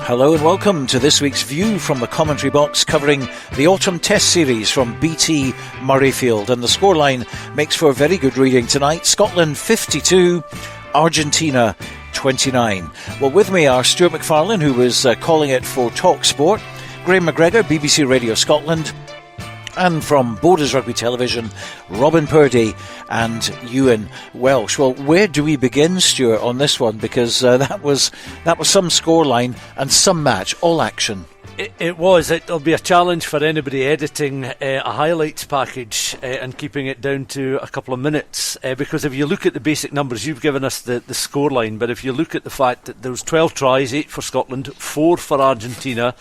Hello and welcome to this week's View from the Commentary Box, covering the Autumn Test Series from BT Murrayfield. And the scoreline makes for very good reading tonight. Scotland 52, Argentina 29. Well, with me are Stuart McFarlane, who was calling it for Talksport, Grahame MacGregor, BBC Radio Scotland, and from Borders Rugby Television, Robin Purdie and Euan Welsh. Well, where do we begin, Stuart, on this one? Because that was some scoreline and some match, all action. It was. It'll be a challenge for anybody editing a highlights package and keeping it down to a couple of minutes. Because if you look at the basic numbers, you've given us the scoreline, but if you look at the fact that there was 12 tries, 8 for Scotland, 4 for Argentina,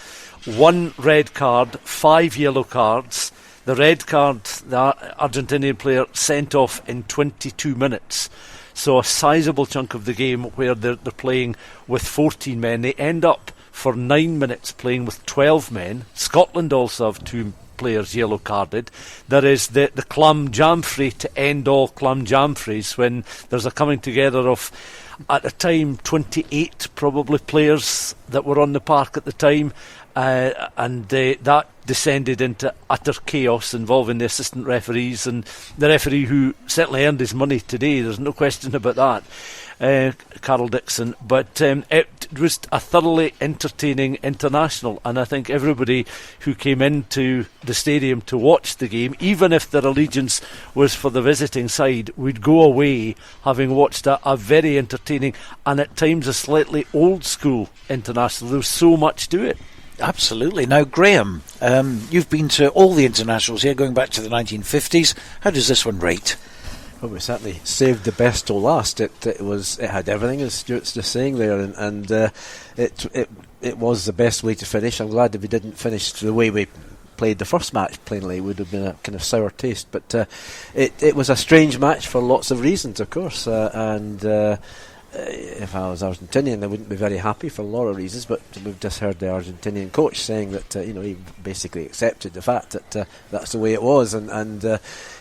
1 red card, 5 yellow cards. The red card, the Argentinian player sent off in 22 minutes. So a sizable chunk of the game where they're playing with 14 men. They end up for 9 minutes playing with 12 men. Scotland also have 2 players yellow carded. There is the clam jamfrey to end all clam jamfreys, when there's a coming together of, at the time, 28 probably players that were on the park at the time. And that descended into utter chaos involving the assistant referees and the referee, who certainly earned his money today, there's no question about that, Carol Dixon. But it was a thoroughly entertaining international, and I think everybody who came into the stadium to watch the game, even if their allegiance was for the visiting side, would go away having watched a very entertaining and at times a slightly old school international. There was so much to it. Absolutely. Now, Grahame, you've been to all the internationals here, going back to the 1950s. How does this one rate? Well, we certainly saved the best till last. It had everything, as Stuart's just saying there, and it was the best way to finish. I'm glad that we didn't finish the way we played the first match. Plainly, it would have been a kind of sour taste. But it was a strange match for lots of reasons, of course, and. If I was Argentinian, I wouldn't be very happy for a lot of reasons, but we've just heard the Argentinian coach saying that he basically accepted the fact that that's the way it was, and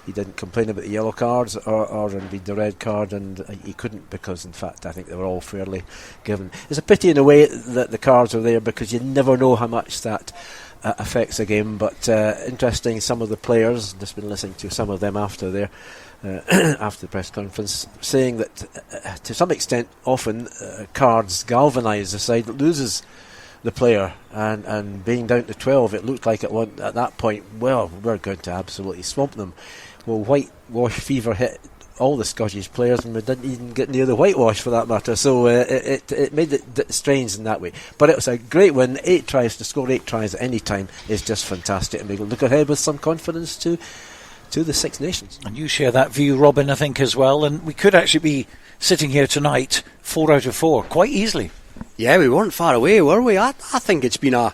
he didn't complain about the yellow cards or indeed the red card, and he couldn't, because in fact I think they were all fairly given. It's a pity in a way that the cards are there, because you never know how much that affects a game. But interesting, some of the players, just been listening to some of them after their after the press conference, saying that to some extent often cards galvanise the side that loses the player, and being down to 12, it looked like at that point, well, we're going to absolutely swamp them. Well, whitewash fever hit all the Scottish players, and we didn't even get near the whitewash for that matter, so it made it strange in that way. But it was a great win. 8 tries, to score 8 tries at any time is just fantastic, and we can look ahead with some confidence to the Six Nations. And you share that view, Robin, I think, as well. And we could actually be sitting here tonight 4 out of 4 quite easily. Yeah, we weren't far away, were we? I think it's been I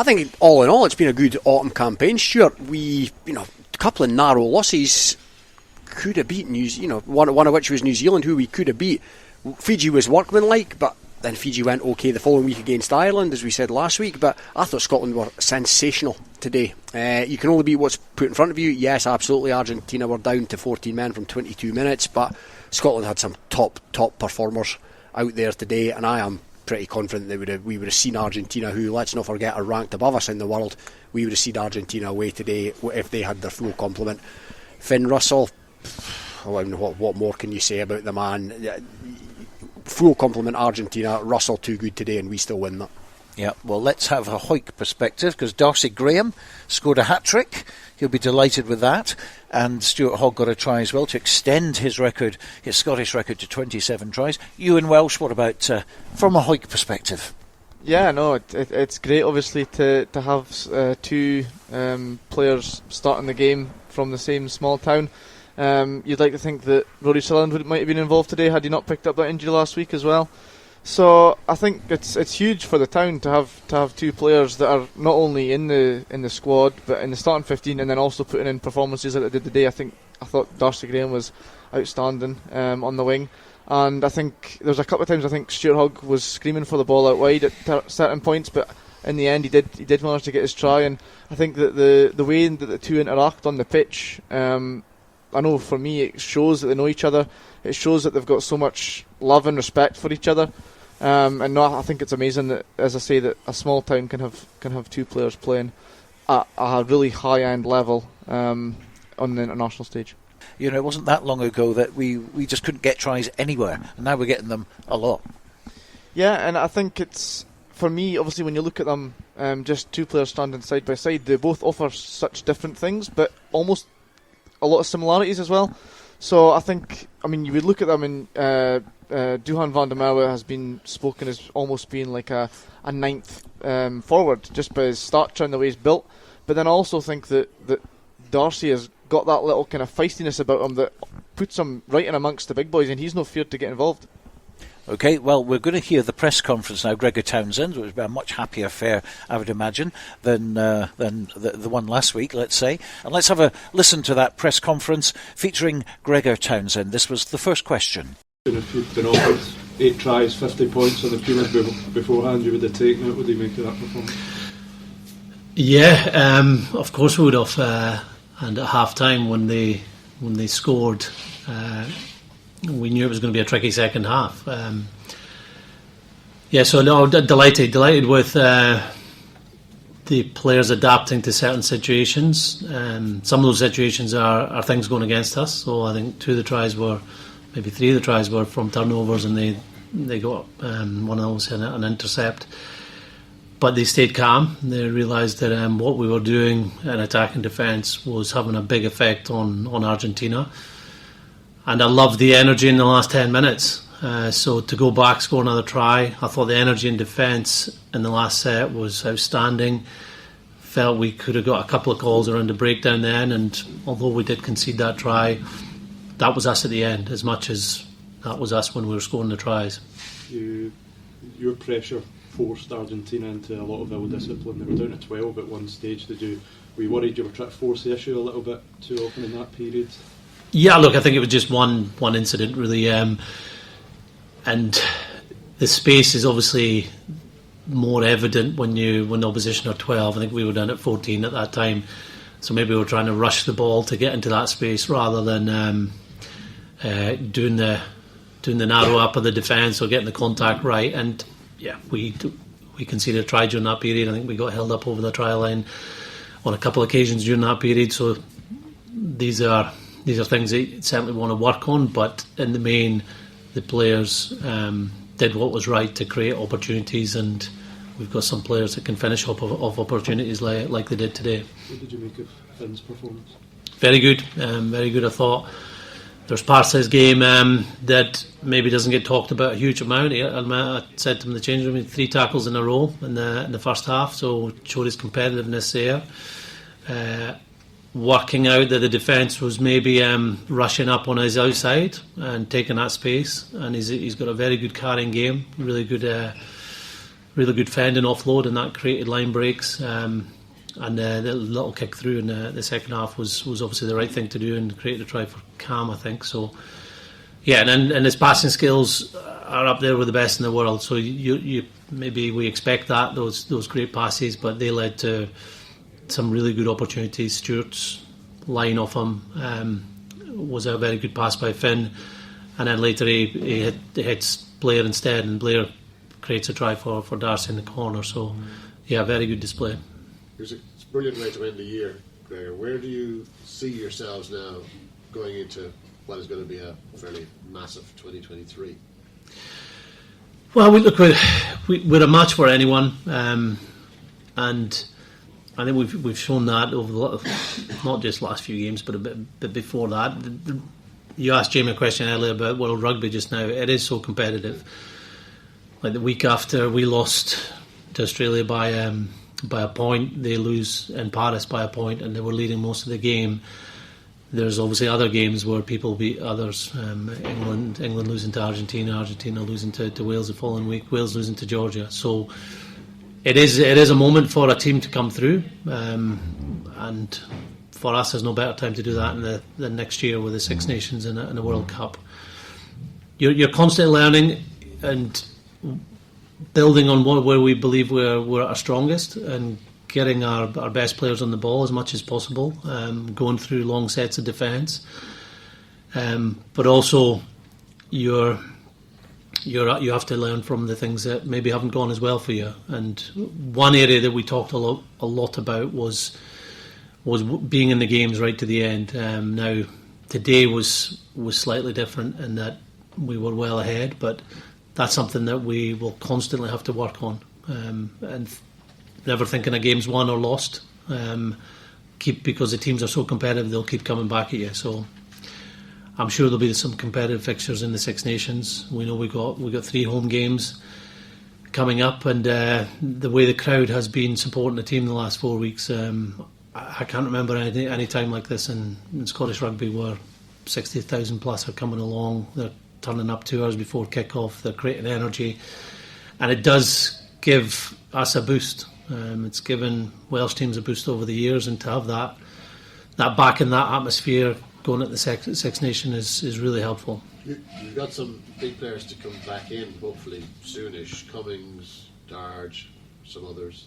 think all in all it's been a good autumn campaign. Stuart, a couple of narrow losses, could have beat one of which was New Zealand, who we could have beat. Fiji was workmanlike, but then Fiji went okay the following week against Ireland, as we said last week. But I thought Scotland were sensational today. You can only beat what's put in front of you. Yes, absolutely, Argentina were down to 14 men from 22 minutes, but Scotland had some top performers out there today, and I am pretty confident that we would have seen Argentina, who, let's not forget, are ranked above us in the world. We would have seen Argentina away today if they had their full complement. Finn Russell, what more can you say about the man? Full complement Argentina. Russell too good today, and we still win that. Yeah, well, let's have a Hoik perspective, because Darcy Graham scored a hat-trick. He'll be delighted with that. And Stuart Hogg got a try as well to extend his Scottish record to 27 tries. Euan Welsh, what about from a Hoik perspective? Yeah, no, it's great, obviously, to have 2 players starting the game from the same small town. You'd like to think that Rory Sutherland might have been involved today had he not picked up that injury last week as well. So I think it's huge for the town to have 2 players that are not only in the squad but in the starting 15, and then also putting in performances like they did today. I thought Darcy Graham was outstanding on the wing, and I think there was a couple of times I think Stuart Hogg was screaming for the ball out wide at certain points, but in the end he did manage to get his try. And I think that the way that the 2 interact on the pitch, I know for me it shows that they know each other. It shows that they've got so much love and respect for each other. And no, I think it's amazing that, as I say, that a small town can have two players playing at a really high-end level on the international stage. You know, it wasn't that long ago that we just couldn't get tries anywhere, and now we're getting them a lot. Yeah, and I think it's, for me, obviously, when you look at them, just two players standing side by side, they both offer such different things, but almost a lot of similarities as well. So I think, I mean, you would look at them, and Duhan van der Merwe has been spoken as almost being like a ninth forward, just by his stature and the way he's built. But then I also think that Darcy has got that little kind of feistiness about him that puts him right in amongst the big boys, and he's no feared to get involved. OK, well, we're going to hear the press conference now. Gregor Townsend, which will be a much happier affair, I would imagine, than the one last week, let's say. And let's have a listen to that press conference featuring Gregor Townsend. This was the first question. If you'd been offered 8 tries, 50 points on the prelim beforehand, you would have taken it. What do you make of that performance? Yeah, of course we would have. And at half time, when they scored, we knew it was going to be a tricky second half. So no, delighted with the players adapting to certain situations. Some of those situations are things going against us. So I think 3 of the tries were from turnovers, and they got one of those had an intercept. But they stayed calm. They realised that what we were doing in attack and defence was having a big effect on Argentina. And I loved the energy in the last 10 minutes. So to go back, score another try, I thought the energy in defence in the last set was outstanding. Felt we could have got a couple of calls around the breakdown then, and although we did concede that try, that was us at the end as much as that was us when we were scoring the tries. Your pressure forced Argentina into a lot of ill discipline. They were down to 12 at one stage. Were you worried you were trying to force the issue a little bit too often in that period? Yeah, look, I think it was just one incident really, and the space is obviously more evident when the opposition are 12. I think we were down at 14 at that time, so maybe we were trying to rush the ball to get into that space rather than doing the narrow up of the defence or getting the contact right. And yeah, we conceded a try during that period. I think we got held up over the try line on a couple of occasions during that period. So these are things that you certainly want to work on. But in the main, the players did what was right to create opportunities, and we've got some players that can finish off of opportunities like they did today. What did you make of Finn's performance? Very good, very good. I thought there's parts of his game that maybe doesn't get talked about a huge amount. I said to him in the change room, 3 tackles in a row in the first half, so showed his competitiveness there. Working out that the defence was maybe rushing up on his outside and taking that space, and he's got a very good carrying game, really good fending offload, and that created line breaks. And the little kick through in the second half was obviously the right thing to do and create a try for Cam, I think. So, yeah, and his passing skills are up there with the best in the world. So you maybe we expect those great passes, but they led to some really good opportunities. Stuart's line off him was a very good pass by Finn, and then later he hits Blair instead, and Blair creates a try for Darcy in the corner. So, yeah, very good display. It's a brilliant way to end the year, Gregor. Where do you see yourselves now going into what is going to be a fairly massive 2023? Well, we're a match for anyone, and I think we've shown that over not just last few games, but a bit before that. You asked Jamie a question earlier about World Rugby just now. It is so competitive. Like the week after we lost to Australia by a point, they lose in Paris by a point, and they were leading most of the game. There's obviously other games where people beat others. England losing to Argentina losing to Wales the following week, Wales losing to Georgia. So it is a moment for a team to come through, and for us, there's no better time to do that than next year with the Six Nations and a World Cup. You're constantly learning and building on where we believe we're our strongest, and getting our best players on the ball as much as possible, going through long sets of defence, but also you're you have to learn from the things that maybe haven't gone as well for you. And one area that we talked a lot about was being in the games right to the end. Now today was slightly different in that we were well ahead, but that's something that we will constantly have to work on, and never thinking a game's won or lost. Because the teams are so competitive, they'll keep coming back at you. So I'm sure there'll be some competitive fixtures in the Six Nations. We know we got 3 home games coming up, and the way the crowd has been supporting the team the last 4 weeks, I can't remember any time like this in Scottish rugby where 60,000 plus are coming along. They're turning up 2 hours before kick-off. They're creating energy, and it does give us a boost. It's given Welsh teams a boost over the years, and to have that back in that atmosphere going at the Six Nations is really helpful. You've got some big players to come back in, hopefully soonish. Cummings, Darge, some others.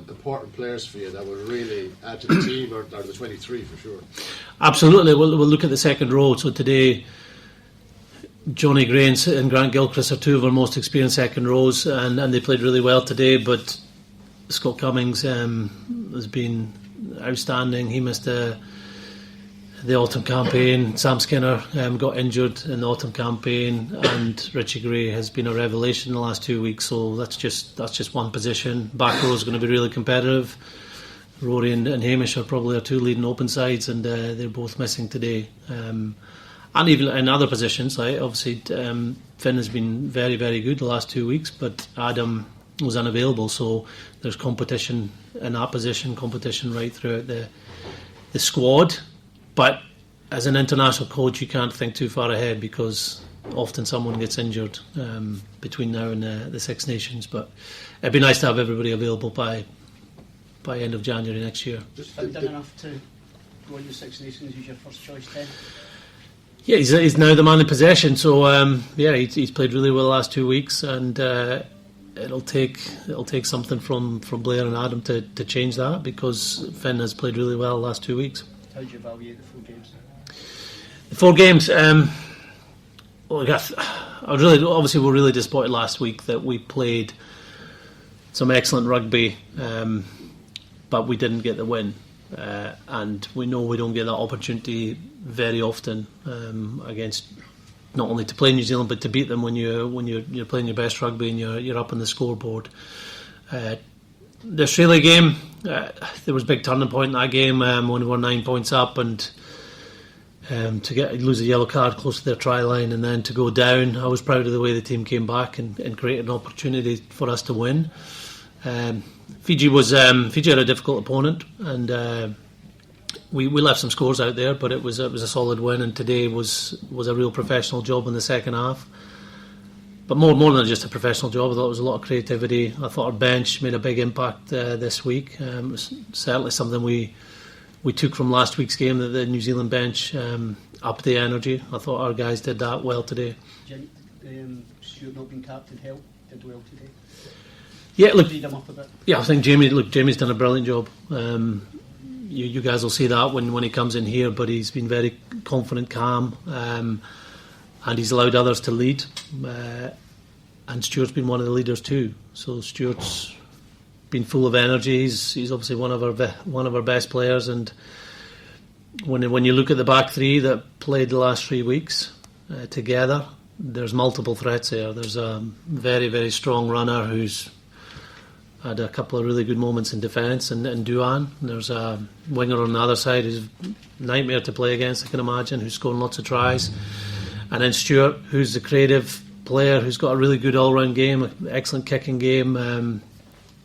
Important players for you that will really add to the team, or the 23 for sure. Absolutely. We'll look at the second row. So today, Johnny Gray and Grant Gilchrist are 2 of our most experienced second rows, and they played really well today. But Scott Cummings has been outstanding. He missed the autumn campaign. Sam Skinner got injured in the autumn campaign, and Richie Gray has been a revelation in the last 2 weeks. So that's just one position. Back row is going to be really competitive. Rory and Hamish are probably our 2 leading open sides, and they're both missing today. And even in other positions, like obviously Finn has been very, very good the last 2 weeks, but Adam was unavailable. So there's competition in that position, competition right throughout the squad. But as an international coach, you can't think too far ahead, because often someone gets injured between now and the Six Nations. But it'd be nice to have everybody available by end of January next year. Have done enough to go into the Six Nations as your first choice then? Yeah, he's now the man in possession. So he's played really well the last 2 weeks, and it'll take something from Blair and Adam to change that, because Finn has played really well the last 2 weeks. How do you evaluate the 4 games? The 4 games. Obviously we're really disappointed last week that we played some excellent rugby, but we didn't get the win. And we know we don't get that opportunity very often against, not only to play New Zealand but to beat them when you're playing your best rugby and you're up on the scoreboard. The Australia game, there was a big turning point in that game when we were 9 points up, and to lose a yellow card close to their try line and then to go down. I was proud of the way the team came back and created an opportunity for us to win. Fiji had a difficult opponent, and we left some scores out there, but it was a solid win. And today was a real professional job in the second half. But more than just a professional job, I thought it was a lot of creativity. I thought our bench made a big impact this week. It was certainly something we took from last week's game, that the New Zealand bench upped the energy. I thought our guys did that well today. Stuart not being captain did well today. Yeah, look. Lead him up a bit. Yeah, I think Jamie's done a brilliant job. You guys will see that when he comes in here, but he's been very confident, calm, and he's allowed others to lead. And Stuart's been one of the leaders too. So Stuart's been full of energy. He's obviously one of our best players. And when you look at the back 3 that played the last 3 weeks together, there's multiple threats there. There's a very, very strong runner who's had a couple of really good moments in defence, and Duan. There's a winger on the other side who's a nightmare to play against, I can imagine, who's scoring lots of tries. And then Stuart, who's the creative player, who's got a really good all-round game, an excellent kicking game,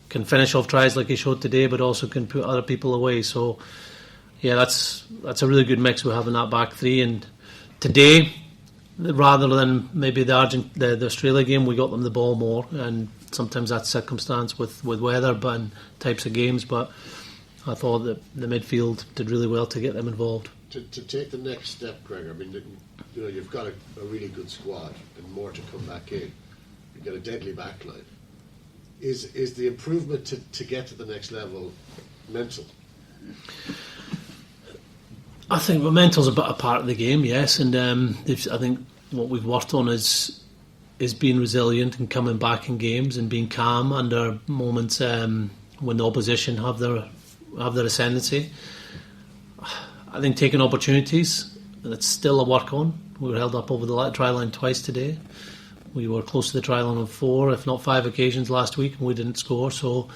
can finish off tries like he showed today, but also can put other people away. So yeah, that's a really good mix we have in that back 3. And today, rather than maybe the Australia game, we got them the ball more, and sometimes that's circumstance with weather and types of games, but I thought that the midfield did really well to get them involved. To take the next step, Gregor, I mean, you've got a really good squad and more to come back in. You've got a deadly backline. Is the improvement to get to the next level mental? I think mental's a part of the game, yes, and I think what we've worked on is is being resilient and coming back in games and being calm under moments when the opposition have their ascendancy. I think taking opportunities, that's still a work on. We were held up over the try line twice today. We were close to the try line on 4, if not 5 occasions last week, and we didn't score. So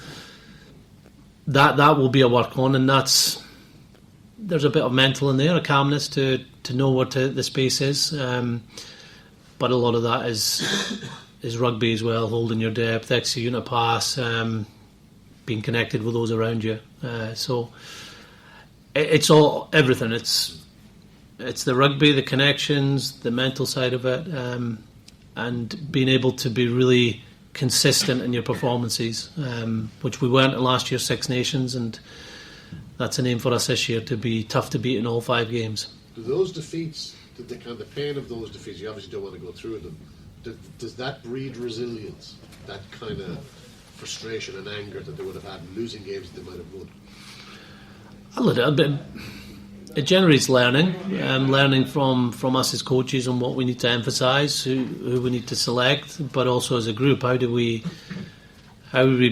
that will be a work on, and there's a bit of mental in there, a calmness to know what the space is. But a lot of that is rugby as well, holding your depth, executing a pass, being connected with those around you. So it's all everything. It's the rugby, the connections, the mental side of it, and being able to be really consistent in your performances, which we weren't in last year's Six Nations, and that's an aim for us this year, to be tough to beat in all 5 games. Do those defeats, the kind of pain of those defeats, you obviously don't want to go through them, does that breed resilience, that kind of frustration and anger that they would have had losing games that they might have won? A little bit. It generates learning, learning from us as coaches on what we need to emphasise, who we need to select, but also as a group, how do we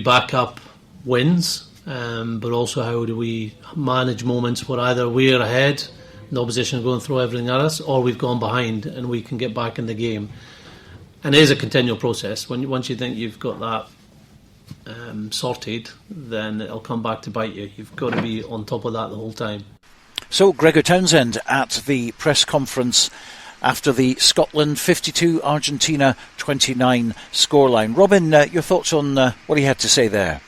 back up wins, but also how do we manage moments where either we're ahead, the opposition are going to throw everything at us, or we've gone behind and we can get back in the game. And it is a continual process. Once you think you've got that sorted, then it'll come back to bite you. You've got to be on top of that the whole time. So Gregor Townsend at the press conference after the Scotland 52, Argentina 29 scoreline. Robin, your thoughts on what he had to say there?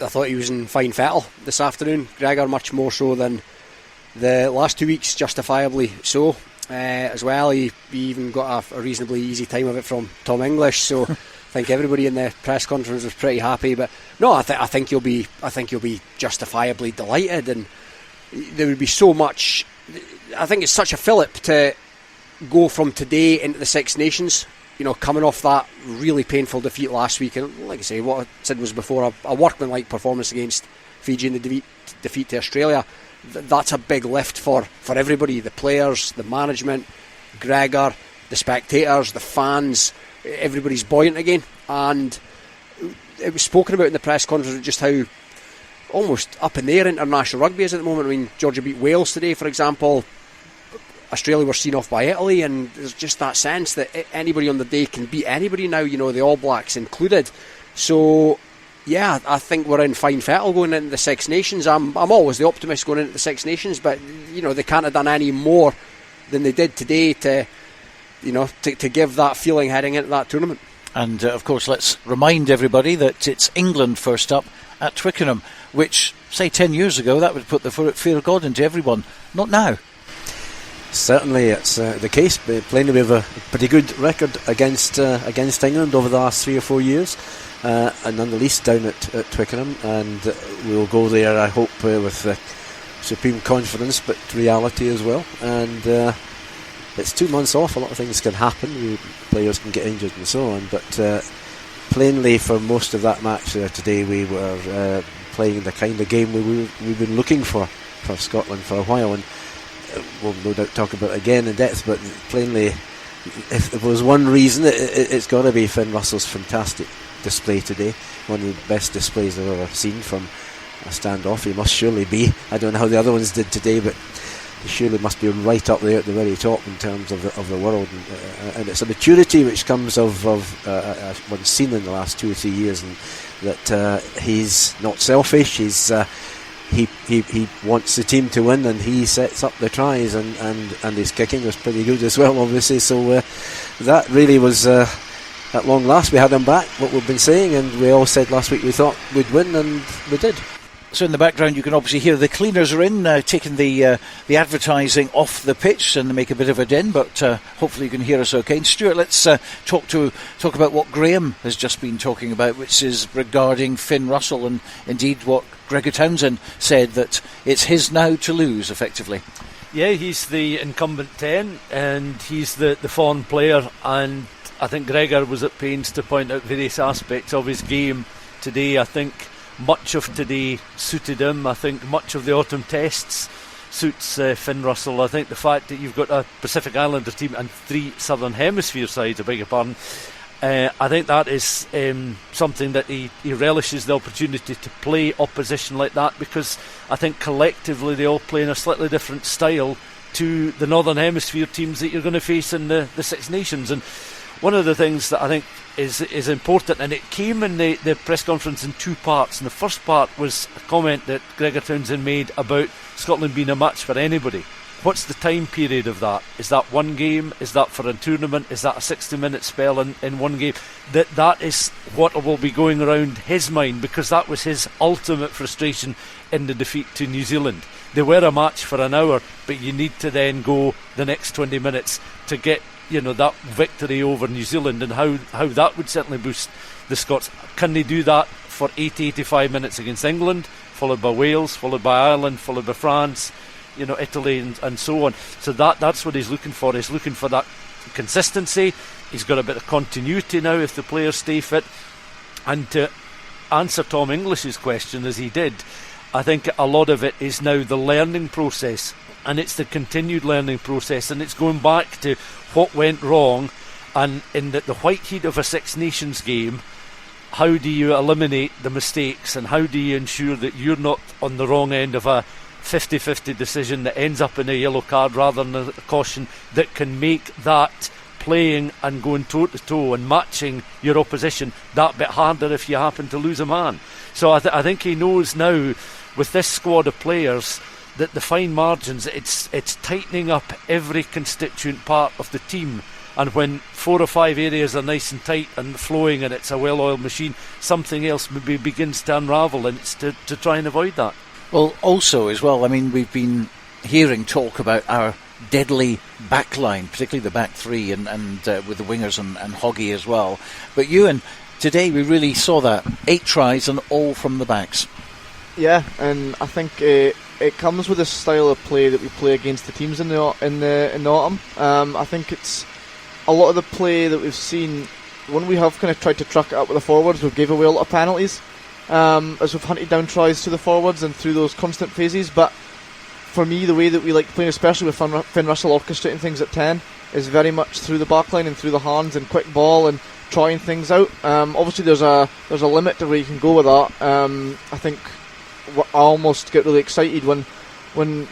I thought he was in fine fettle this afternoon, Gregor, much more so than the last 2 weeks, justifiably so. As well, he even got a reasonably easy time of it from Tom English, so I think everybody in the press conference was pretty happy. But no, I think you'll be justifiably delighted, and there would be so much. I think it's such a fillip to go from today into the Six Nations, coming off that really painful defeat last week, and like I say, what I said was before, a workmanlike performance against Fiji in the defeat to Australia. That's a big lift for everybody, the players, the management, Gregor, the spectators, the fans. Everybody's buoyant again, and it was spoken about in the press conference just how almost up in the air international rugby is at the moment. I mean, Georgia beat Wales today, for example. Australia were seen off by Italy, and there's just that sense that anybody on the day can beat anybody now, the All Blacks included. So yeah, I think we're in fine fettle going into the Six Nations. I'm always the optimist going into the Six Nations, but they can't have done any more than they did today to give that feeling heading into that tournament. And of course, let's remind everybody that it's England first up at Twickenham, which, say 10 years ago, that would put the fear of God into everyone. Not now. Certainly it's the case. Plainly we have a pretty good record against England over the last 3 or 4 years, and none the least down at Twickenham, and we'll go there, I hope, with supreme confidence, but reality as well. And it's 2 months off, a lot of things can happen, players can get injured and so on, but plainly for most of that match today we were playing the kind of game we've been looking for Scotland for a while, and we'll no doubt talk about it again in depth, but plainly if there was one reason, it's got to be Finn Russell's fantastic display today, one of the best displays I've ever seen from a standoff. He must surely be, I don't know how the other ones did today, but he surely must be right up there at the very top in terms of the world, and it's a maturity which comes of one's seen in the last 2 or 3 years, and that he's not selfish, he wants the team to win, and he sets up the tries, and his kicking was pretty good as well, obviously. So that really was at long last we had him back, what we've been saying, and we all said last week we thought we'd win, and we did. So in the background you can obviously hear the cleaners are in, taking the advertising off the pitch and make a bit of a din, but hopefully you can hear us okay. And Stuart, let's talk about what Graham has just been talking about, which is regarding Finn Russell, and indeed what Gregor Townsend said, that it's his now to lose, effectively. Yeah, he's the incumbent 10, and he's the foreign player, and I think Gregor was at pains to point out various aspects of his game today. I think much of today suited him. I think much of the autumn tests suits Finn Russell. I think the fact that you've got a Pacific Islander team and 3 Southern Hemisphere sides, I beg your pardon, I think that is something that he relishes the opportunity to play opposition like that, because I think collectively they all play in a slightly different style to the Northern Hemisphere teams that you're going to face in the Six Nations. And one of the things that I think is important, and it came in the press conference in two parts, and the first part was a comment that Gregor Townsend made about Scotland being a match for anybody. What's the time period of that? Is that one game? Is that for a tournament? Is that a 60-minute spell in one game? That is what will be going around his mind, because that was his ultimate frustration in the defeat to New Zealand. They were a match for an hour, but you need to then go the next 20 minutes to get that victory over New Zealand, and how that would certainly boost the Scots. Can they do that for 80-85 minutes against England, followed by Wales, followed by Ireland, followed by France, Italy and so on? So that's what he's looking for. He's looking for that consistency. He's got a bit of continuity now if the players stay fit. And to answer Tom English's question as he did, I think a lot of it is now the learning process, and it's the continued learning process, and it's going back to what went wrong, and in the white heat of a Six Nations game, how do you eliminate the mistakes, and how do you ensure that you're not on the wrong end of a 50-50 decision that ends up in a yellow card rather than a caution, that can make that playing and going toe-to-toe and matching your opposition that bit harder if you happen to lose a man. So I think he knows now, with this squad of players, that the fine margins, it's tightening up every constituent part of the team, and when 4 or 5 areas are nice and tight and flowing and it's a well-oiled machine, something else maybe begins to unravel, and it's to try and avoid that. Well, also as well, I mean, we've been hearing talk about our deadly backline, particularly the back three, and with the wingers and Hoggy as well. But Euan, today we really saw that. 8 tries and all from the backs. Yeah, and I think it comes with a style of play that we play against the teams in the autumn. I think it's a lot of the play that we've seen when we have kind of tried to truck it up with the forwards. We've gave away a lot of penalties as we've hunted down tries to the forwards and through those constant phases. But for me, the way that we like playing, especially with Finn Russell orchestrating things at 10, is very much through the backline and through the hands and quick ball and trying things out. Obviously, there's a limit to where you can go with that. I think I almost get really excited when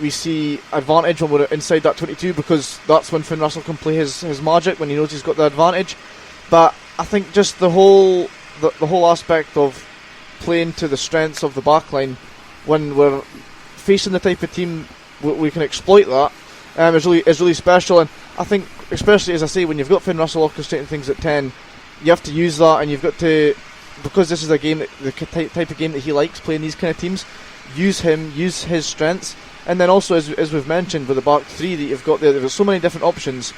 we see advantage when we're inside that 22, because that's when Finn Russell can play his magic, when he knows he's got the advantage. But I think just the whole aspect of playing to the strengths of the backline, when we're facing the type of team we can exploit that, is really special. And I think, especially as I say, when you've got Finn Russell orchestrating things at 10, you have to use that, and you've got to, because this is a game, the type of game that he likes, playing these kind of teams, use his strengths. And then also, as we've mentioned, with the back three that you've got there's so many different options.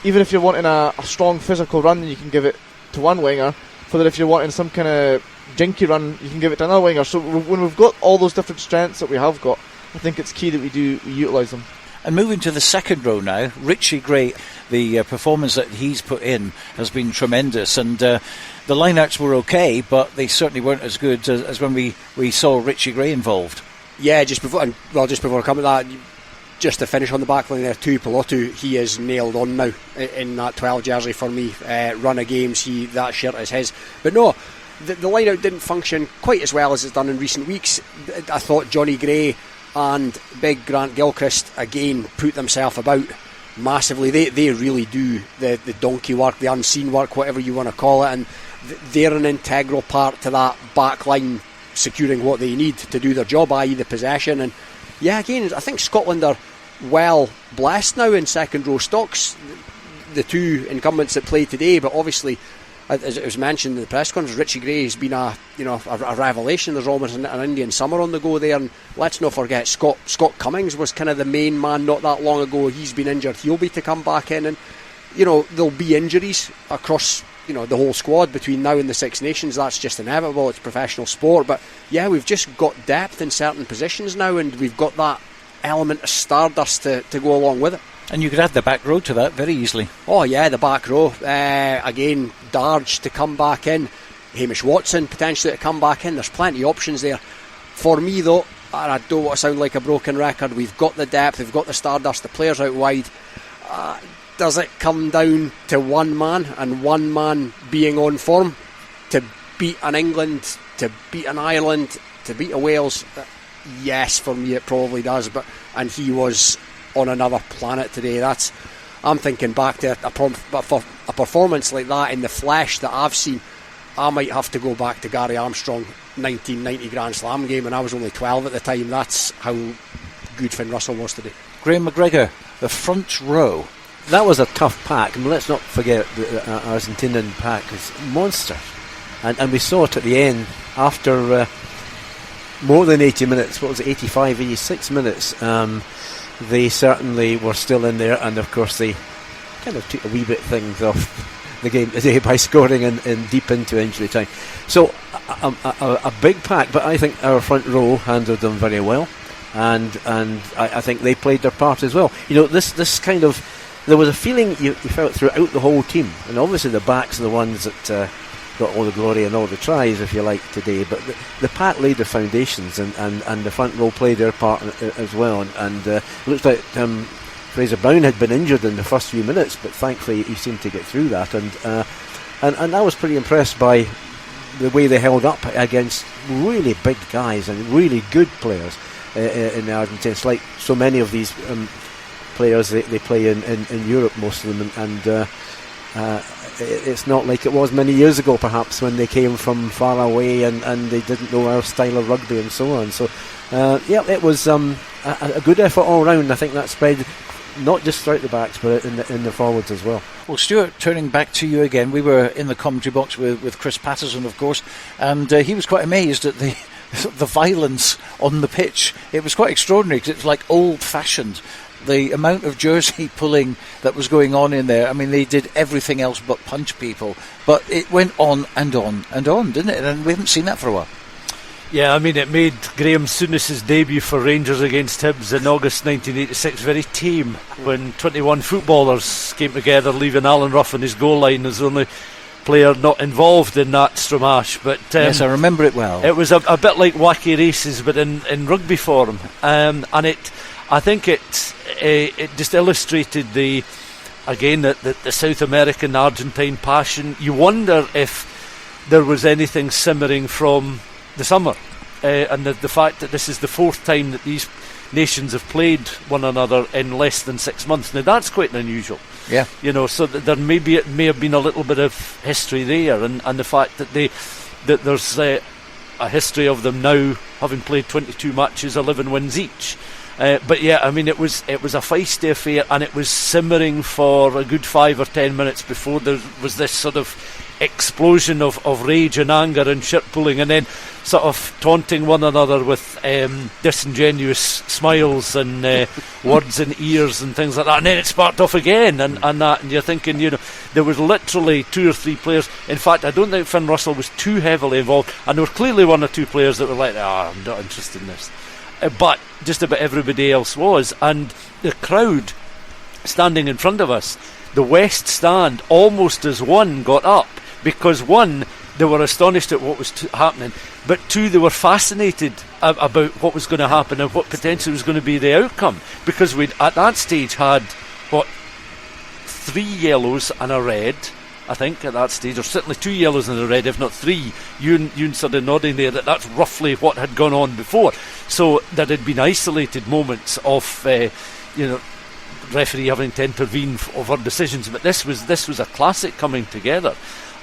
Even if you're wanting a strong physical run, you can give it to one winger. For that, if you're wanting some kind of jinky run, you can give it to another winger. So when we've got all those different strengths that we have got, I think it's key that we utilise them. And moving to the second row now, Richie Gray, the performance that he's put in has been tremendous, and the lineouts were okay, but they certainly weren't as good as when we saw Richie Gray involved. Yeah, just before I come to that, just to finish on the back line there, Tuipulotu, he is nailed on now in that 12 jersey for me. Run of games, that shirt is his. But no, the lineout didn't function quite as well as it's done in recent weeks. I thought Johnny Gray and big Grant Gilchrist again put themselves about massively. They really do the donkey work, the unseen work, whatever you want to call it, and they're an integral part to that back line securing what they need to do their job, i.e. the possession. And yeah, again, I think Scotland are well blessed now in second row stocks, the two incumbents that play today. But obviously, as it was mentioned in the press conference, Richie Gray has been a revelation. There's almost an Indian summer on the go there, and let's not forget Scott Cummings was kind of the main man not that long ago. He's been injured. He'll be to come back in, and there'll be injuries across the whole squad between now and the Six Nations. That's just inevitable. It's professional sport. But yeah, we've just got depth in certain positions now, and we've got that element of stardust to go along with it. And you could add the back row to that very easily. Oh yeah, the back row. Again, Darge to come back in, Hamish Watson potentially to come back in. There's plenty of options there. For me though, and I don't want to sound like a broken record, we've got the depth, we've got the stardust, the players out wide. does it come down to one man and one man being on form to beat an England, to beat an Ireland, to beat a Wales? Yes, for me it probably does. And he was on another planet today. I'm thinking back to a performance like that in the flesh that I've seen. I might have to go back to Gary Armstrong 1990 Grand Slam game, and I was only 12 at the time. That's how good Finn Russell was today. Grahame MacGregor, the front row. That was a tough pack. I mean, let's not forget the Argentinian pack is monster, and we saw it at the end after more than 80 minutes. What was it, 85, 86 minutes? They certainly were still in there, and of course they kind of took a wee bit things off the game today by scoring in deep into injury time. So a big pack, but I think our front row handled them very well, and I think they played their part as well. You know, this kind of, there was a feeling you felt throughout the whole team, and obviously the backs are the ones that got all the glory and all the tries, if you like, today, but the pack laid the foundations, and the front row played their part as well, and it looks like Fraser Brown had been injured in the first few minutes, but thankfully he seemed to get through that, and I was pretty impressed by the way they held up against really big guys and really good players in the Argentina. It's like so many of these players they play in Europe, most of them, and it's not like it was many years ago perhaps when they came from far away and they didn't know our style of rugby and so on. So it was a good effort all round. I think that spread not just throughout the backs but in the forwards as well. Well, Stuart, turning back to you again, we were in the commentary box with Chris Patterson, of course, and he was quite amazed at the violence on the pitch. It was quite extraordinary because it was like old-fashioned. The amount of jersey pulling that was going on in there, I mean, they did everything else but punch people, but it went on and on and on, didn't it? And we haven't seen that for a while. Yeah, I mean, it made Graham Souness's debut for Rangers against Hibs in August 1986 very tame, when 21 footballers came together, leaving Alan Rough on his goal line as the only player not involved in that stramash. But yes, I remember it well. It was a bit like wacky races, but in rugby form, and I think it just illustrated the South American Argentine passion. You wonder if there was anything simmering from the summer, and the fact that this is the fourth time that these nations have played one another in less than 6 months. Now that's quite unusual. Yeah, you know, so that it may have been a little bit of history there, and the fact that there's a history of them now having played 22 matches, 11 wins each. But yeah, I mean, it was a feisty affair, and it was simmering for a good 5 or 10 minutes before there was this sort of explosion of rage and anger and shirt pulling, and then sort of taunting one another with disingenuous smiles and words in ears and things like that, and then it sparked off again, and you're thinking, you know, there was literally 2 or 3 players. In fact, I don't think Finn Russell was too heavily involved, and there were clearly 1 or 2 players that were like, I'm not interested in this. But just about everybody else was, and the crowd standing in front of us, the West Stand, almost as one got up, because 1, they were astonished at what was happening, but 2, they were fascinated about what was going to happen and what potentially was going to be the outcome, because we'd at that stage had 3 yellows and a red, I think, at that stage, or certainly 2 yellows and a red, if not 3. Ewan sort of nodding there that's roughly what had gone on before. So there had been isolated moments of referee having to intervene over decisions, but this was a classic coming together,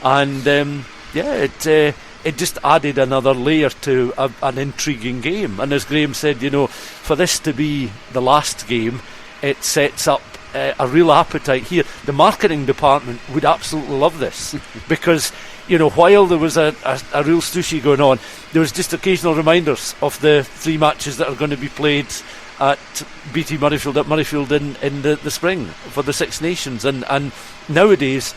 and it just added another layer to an intriguing game. And as Graham said, you know, for this to be the last game, it sets up a real appetite here. The marketing department would absolutely love this because, you know, while there was a real stooshy going on, there was just occasional reminders of the 3 matches that are going to be played at BT Murrayfield at Murrayfield in the spring for the Six Nations, and nowadays,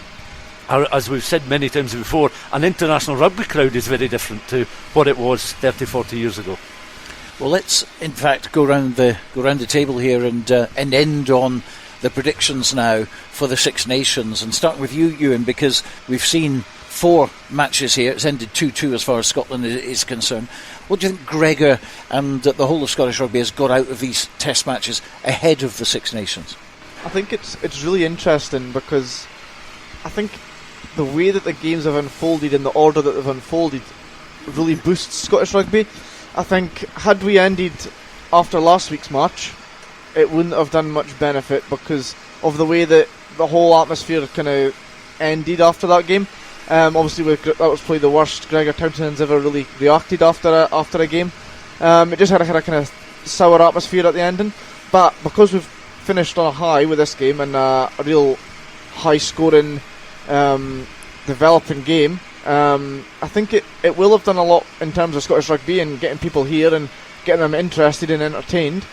as we've said many times before, an international rugby crowd is very different to what it was 30-40 years ago. Well, let's in fact go round the table here and end on the predictions now for the Six Nations, and start with you, Ewan, because we've seen 4 matches here. It's ended 2-2 as far as Scotland is concerned. What do you think Gregor and the whole of Scottish rugby has got out of these test matches ahead of the Six Nations? I think it's really interesting because I think the way that the games have unfolded in the order that they've unfolded really boosts Scottish rugby. I think had we ended after last week's match, it wouldn't have done much benefit because of the way that the whole atmosphere kind of ended after that game. Obviously, that was probably the worst Gregor Townsend's ever really reacted after a game. It just had a kind of sour atmosphere at the ending. But because we've finished on a high with this game and a real high-scoring, developing game, I think it will have done a lot in terms of Scottish rugby and getting people here and getting them interested and entertained.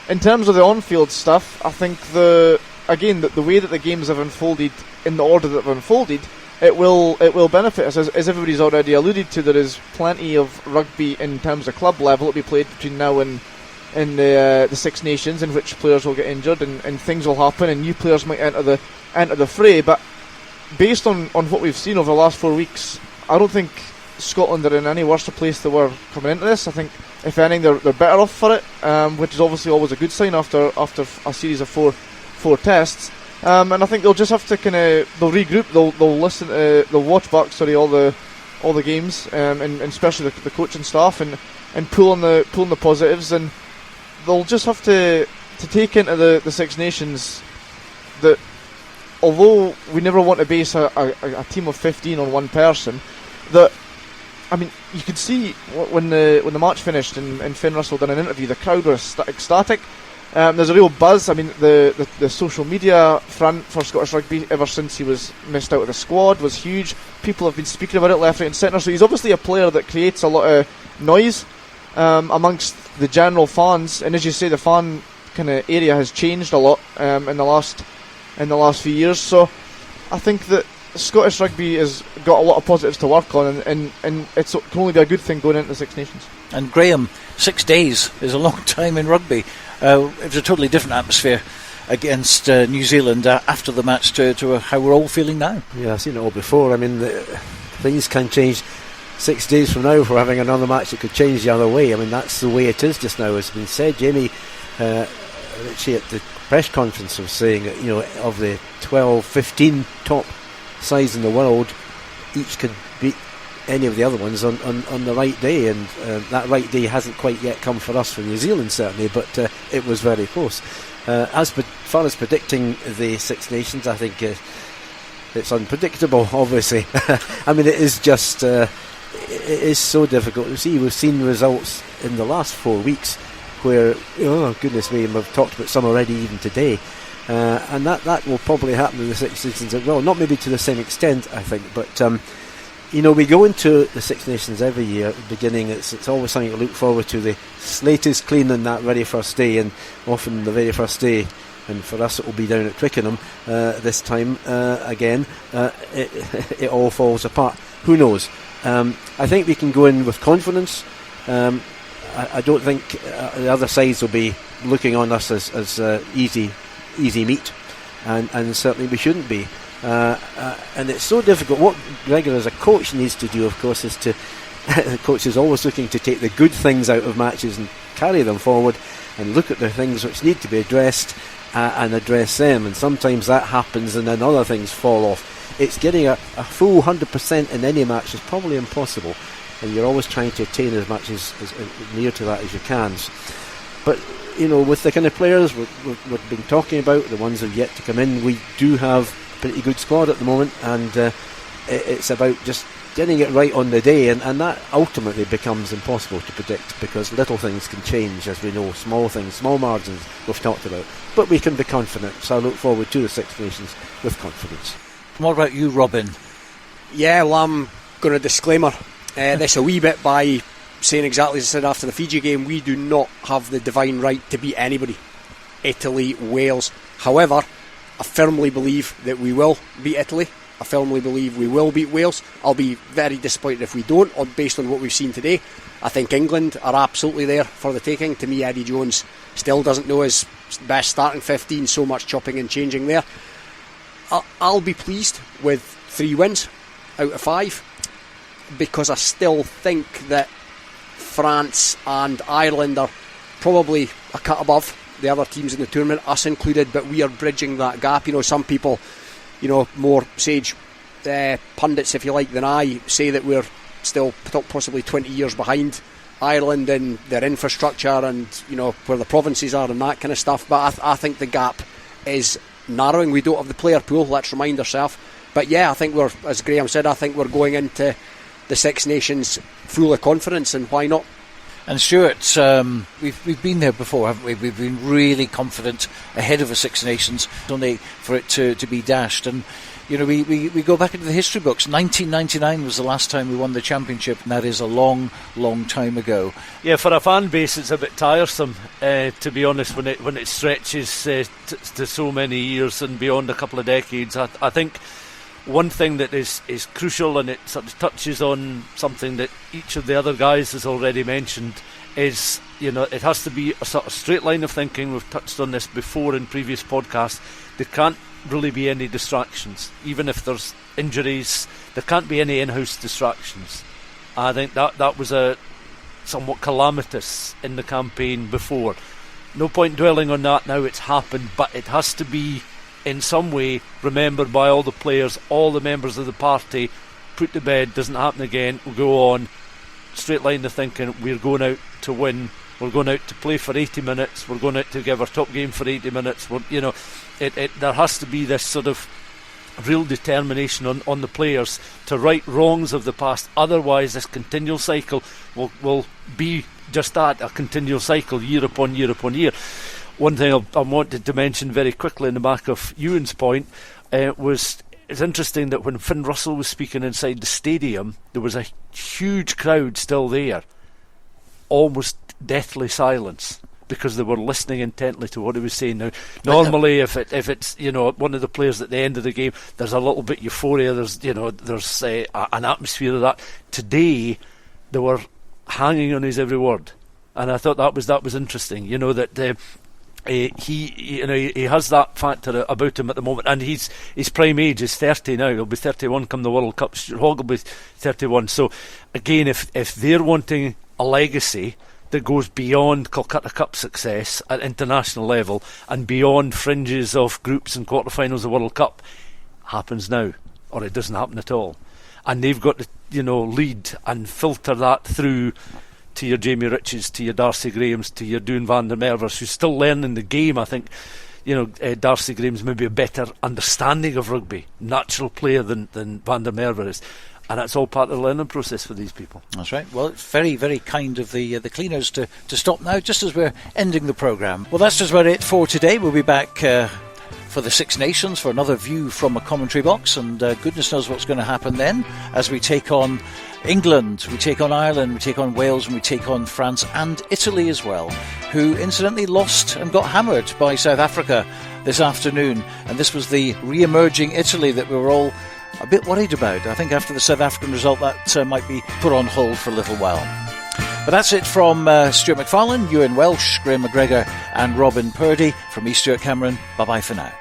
In terms of the on-field stuff, I think the way that the games have unfolded in the order that they've unfolded, it will benefit us. As everybody's already alluded to, there is plenty of rugby in terms of club level that will be played between now and the Six Nations, in which players will get injured and things will happen and new players might enter the fray. But based on what we've seen over the last 4 weeks, I don't think Scotland are in any worse a place than we're coming into this. I think, if anything, they're better off for it, which is obviously always a good sign after a series of four tests. And I think they'll just have to they'll regroup, they'll watch back all the games, and especially the coaching staff, and pull on the positives, and they'll just have to take into the Six Nations that although we never want to base a team of 15 on one person, that, I mean, you could see when the match finished and Finn Russell done an interview, the crowd was ecstatic. There's a real buzz. I mean, the social media front for Scottish rugby ever since he was missed out of the squad was huge. People have been speaking about it left, right and centre. So he's obviously a player that creates a lot of noise amongst the general fans. And as you say, the fan kind of area has changed a lot in the last few years. So I think that Scottish rugby has got a lot of positives to work on, and it can only be a good thing going into the Six Nations. And Graham, 6 days is a long time in rugby. It was a totally different atmosphere against New Zealand after the match to how we're all feeling now. Yeah, I've seen it all before. I mean, things can change 6 days from now. If we're having another match, it could change the other way. I mean, that's the way it is just now. As has been said, Jamie Ritchie at the press conference was saying that, of the 12, 15 top sides in the world, each could beat any of the other ones on the right day, and that right day hasn't quite yet come for us, for New Zealand certainly, but it was very close. As far as predicting the Six Nations, I think it's unpredictable, obviously. I mean, it is just it is so difficult to see. We've seen results in the last 4 weeks where, oh goodness me, and we've talked about some already even today, and that will probably happen in the Six Nations as well. Not maybe to the same extent, I think, but we go into the Six Nations every year at the beginning. It's always something to look forward to. The slate is clean on that very first day, and often the very first day, and for us it will be down at Twickenham this time again, it all falls apart. Who knows? I think we can go in with confidence. I don't think the other sides will be looking on us as easy meat, and certainly we shouldn't be. And it's so difficult. What Gregor as a coach needs to do, of course, is the coach is always looking to take the good things out of matches and carry them forward, and look at the things which need to be addressed and address them. And sometimes that happens, and then other things fall off. It's getting a full 100% in any match is probably impossible, and you're always trying to attain as much as near to that as you can. But with the kind of players we've been talking about, the ones that have yet to come in, we do have pretty good squad at the moment, and it's about just getting it right on the day, and that ultimately becomes impossible to predict, because little things can change, as we know, small things, small margins we've talked about, but we can be confident. So I look forward to the Six Nations with confidence. What about you, Robin? Yeah, well, I'm going to disclaimer this a wee bit by saying exactly as I said after the Fiji game. We do not have the divine right to beat anybody. Italy, Wales. However, I firmly believe that we will beat Italy. I firmly believe we will beat Wales. I'll be very disappointed if we don't, based on what we've seen today. I think England are absolutely there for the taking. To me, Eddie Jones still doesn't know his best starting 15, so much chopping and changing there. I'll be pleased with 3 wins out of 5, because I still think that France and Ireland are probably a cut above the other teams in the tournament, us included, but we are bridging that gap. Some people, more sage pundits, if you like, than I, say that we're still possibly 20 years behind Ireland in their infrastructure and where the provinces are and that kind of stuff. But I think the gap is narrowing. We don't have the player pool, let's remind ourselves. But yeah, I think as Graham said, I think we're going into the Six Nations full of confidence, and why not? And Stuart, we've been there before, haven't we? We've been really confident ahead of the Six Nations, only for it to be dashed. And we go back into the history books. 1999 was the last time we won the championship, and that is a long, long time ago. Yeah, for a fan base, it's a bit tiresome, to be honest, when it stretches to so many years and beyond a couple of decades. I think one thing that is crucial, and it sort of touches on something that each of the other guys has already mentioned, is it has to be a sort of straight line of thinking. We've touched on this before in previous podcasts. There can't really be any distractions. Even if there's injuries, there can't be any in-house distractions. I think that was a somewhat calamitous in the campaign before. No point dwelling on that now, it's happened, but it has to be in some way remembered by all the players, all the members of the party, put to bed, doesn't happen again, we'll go on, straight line of thinking, we're going out to win, we're going out to play for 80 minutes, we're going out to give our top game for 80 minutes, there has to be this sort of real determination on the players to right wrongs of the past. Otherwise this continual cycle will be just that, a continual cycle, year upon year upon year. One thing I wanted to mention very quickly in the back of Euan's point was it's interesting that when Finn Russell was speaking inside the stadium, there was a huge crowd still there, almost deathly silence, because they were listening intently to what he was saying. Now, normally, if it's one of the players at the end of the game, there's a little bit euphoria. There's an atmosphere of that. Today, they were hanging on his every word, and I thought that was interesting. That. He has that factor about him at the moment, and his prime age is 30 now. He'll be 31 come the World Cup. Hogg will be 31. So again, if they're wanting a legacy that goes beyond Calcutta Cup success at international level and beyond fringes of groups and quarterfinals of the World Cup, happens now, or it doesn't happen at all. And they've got to lead and filter that through to your Jamie Riches, to your Darcy Grahams, to your Doon van der Merwers, who's still learning the game. I think Darcy Graham's maybe a better understanding of rugby, natural player than van der Merwe is, and that's all part of the learning process for these people. That's right. Well, it's very, very kind of the cleaners to stop now, just as we're ending the programme. Well, that's just about it for today. We'll be back for the Six Nations for another view from a commentary box, and goodness knows what's going to happen then as we take on England, we take on Ireland, we take on Wales, and we take on France and Italy as well, who incidentally lost and got hammered by South Africa this afternoon. And this was the re-emerging Italy that we were all a bit worried about. I think after the South African result, that might be put on hold for a little while. But that's it from Stuart McFarlane, Euan Welsh, Grahame MacGregor and Robin Purdie. From me, Stuart Cameron, bye-bye for now.